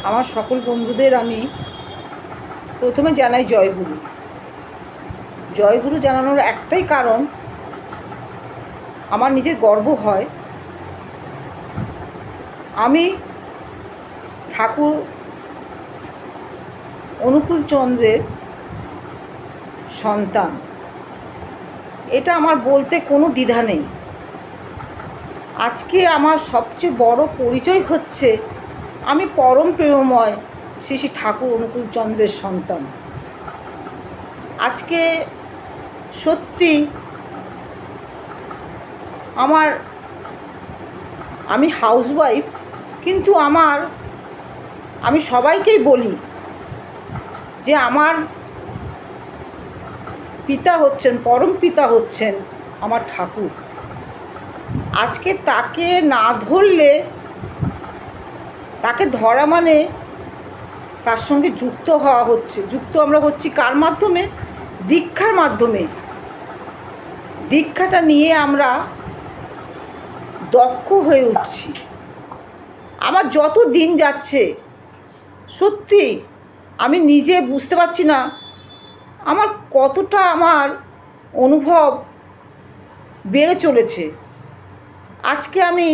আমার সকল বন্ধুদের আমি প্রথমে জানাই জয়গুরু। জয়গুরু জানানোর একটাই কারণ, আমার নিজের গর্ব হয় আমি ঠাকুর অনুকূলচন্দ্রের সন্তান। এটা আমার বলতে কোনো দ্বিধা নেই। আজকে আমার সবচেয়ে বড় পরিচয় হচ্ছে আমি পরম প্রেমময় শ্রী শ্রী ঠাকুর অনুকূলচন্দ্রের সন্তান। আজকে সত্যি আমি হাউসওয়াইফ, কিন্তু আমি সবাইকেই বলি যে আমার পিতা হচ্ছেন, পরম পিতা হচ্ছেন আমার ঠাকুর। আজকে তাকে না ধরলে, তাকে ধরা মানে তার সঙ্গে যুক্ত হওয়া হচ্ছে। যুক্ত আমরা হচ্ছি কার মাধ্যমে? দীক্ষার মাধ্যমে। দীক্ষাটা নিয়ে আমরা দক্ষ হয়ে উঠছি। আমার যত দিন যাচ্ছে সত্যি আমি নিজে বুঝতে পারছি না আমার কতটা আমার অনুভব বেড়ে চলেছে। আজকে আমি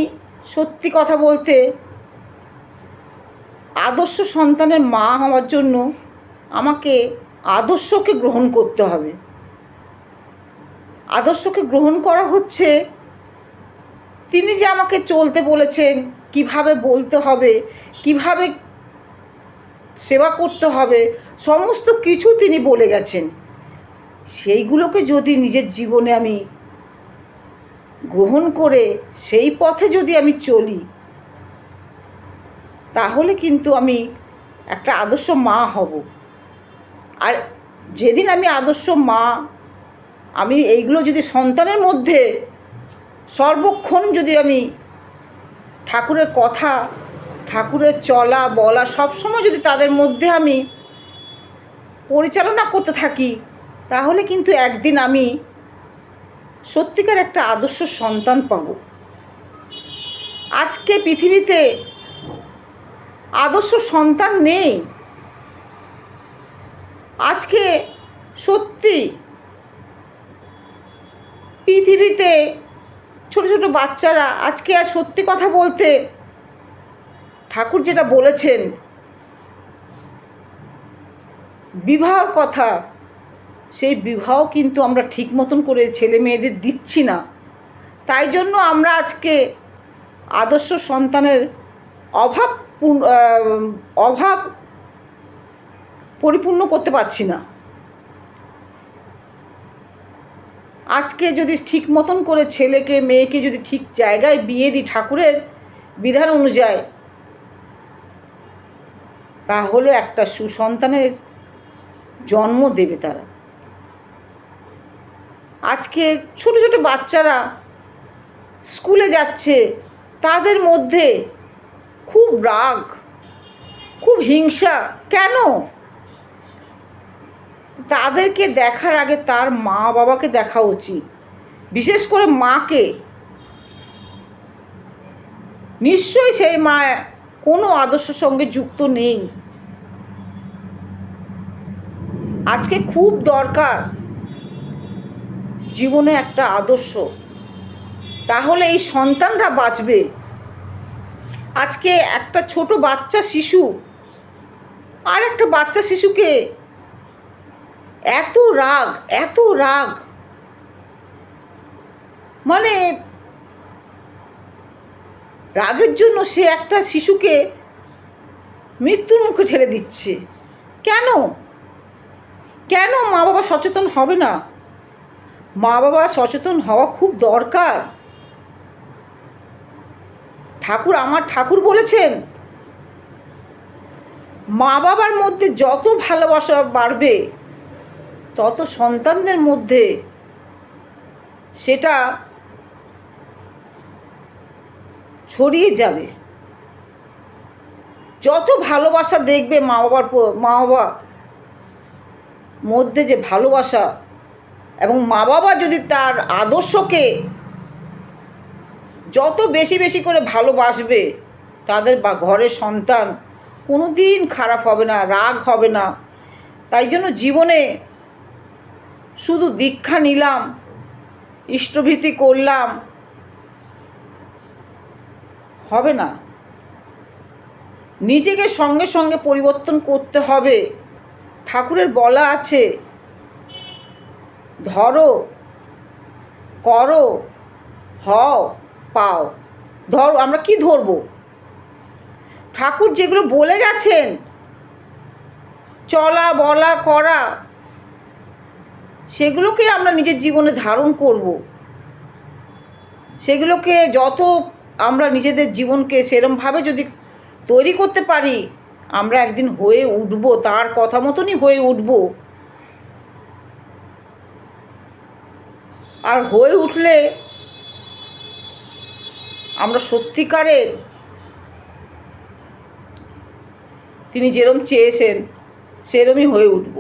সত্যি কথা বলতে আদর্শ সন্তানের মা হওয়ার জন্য আমাকে আদর্শকে গ্রহণ করতে হবে। আদর্শকে গ্রহণ করা হচ্ছে তিনি যে আমাকে চলতে বলেছেন, কিভাবে বলতে হবে, কিভাবে সেবা করতে হবে, সমস্ত কিছু তিনি বলে গেছেন। সেইগুলোকে যদি নিজের জীবনে আমি গ্রহণ করে সেই পথে যদি আমি চলি, তাহলে কিন্তু আমি একটা আদর্শ মা হব। আর যেদিন আমি আদর্শ মা, আমি এইগুলো যদি সন্তানের মধ্যে সর্বক্ষণ যদি আমি ঠাকুরের কথা, ঠাকুরের চলা বলা সবসময় যদি তাদের মধ্যে আমি পরিচালনা করতে থাকি, তাহলে কিন্তু একদিন আমি সত্যিকার একটা আদর্শ সন্তান পাব। আজকে পৃথিবীতে আদর্শ সন্তান নেই। আজকে সত্যি পৃথিবীতে ছোট ছোট বাচ্চারা আজকে আর সত্যি কথা বলতে ঠাকুর যেটা বলেছেন বিবাহর কথা, সেই বিবাহ কিন্তু আমরা ঠিক মতন করে ছেলে মেয়েদের দিচ্ছি না। তাই জন্য আমরা আজকে আদর্শ সন্তানের অভাব পরিপূর্ণ করতে পারছি না। আজকে যদি ঠিক মতন করে ছেলেকে মেয়েকে যদি ঠিক জায়গায় বিয়ে দিই ঠাকুরের বিধান অনুযায়ী, তাহলে একটা সুসন্তানের জন্ম দেবে তারা। আজকে ছোট ছোট বাচ্চারা স্কুলে যাচ্ছে, তাদের মধ্যে খুব রাগ, খুব হিংসা। কেন? তাদেরকে দেখার আগে তার মা বাবাকে দেখা উচিত, বিশেষ করে মাকে। নিশ্চয়ই সেই মা কোনো আদর্শের সঙ্গে যুক্ত নেই। আজকে খুব দরকার জীবনে একটা আদর্শ, তাহলে এই সন্তানরা বাঁচবে। আজকে একটা ছোট বাচ্চা শিশু আর একটা বাচ্চা শিশুকে এত রাগ, মানে রাগের জন্য সে একটা শিশুকে মৃত্যুর মুখে ঠেলে দিচ্ছে। কেন? কেন মা বাবা সচেতন হবে না? মা বাবা সচেতন হওয়া খুব দরকার। আমার ঠাকুর বলেছেন মা বাবার মধ্যে যত ভালোবাসা বাড়বে, তত সন্তানদের মধ্যে সেটা ছড়িয়ে যাবে। যত ভালোবাসা দেখবে মা বাবা মধ্যে যে ভালোবাসা, এবং মা বাবা যদি তার আদর্শকে যত বেশি বেশি করে ভালোবাসবে, তাদের ঘরের সন্তান কোনো দিন খারাপ হবে না, রাগ হবে না। তাই জন্য জীবনে শুধু দীক্ষা নিলাম, ইষ্টভীতি করলাম, হবে না। নিজেকে সঙ্গে সঙ্গে পরিবর্তন করতে হবে। ঠাকুরের বলা আছে, ধরো, করো, হও, পাও। ধরো, আমরা কি ধরবো? ঠাকুর যেগুলো বলে গেছেন, চলা বলা করা, সেগুলোকে আমরা নিজের জীবনে ধারণ করব। সেগুলোকে যত আমরা নিজেদের জীবনকে সেরমভাবে যদি তৈরি করতে পারি, আমরা একদিন হয়ে উঠব, তার কথা মতনই হয়ে উঠব। আর হয়ে উঠলে আমরা সত্যিকারের তিনি যেরম চেয়েছেন সেরমই হয়ে উঠব।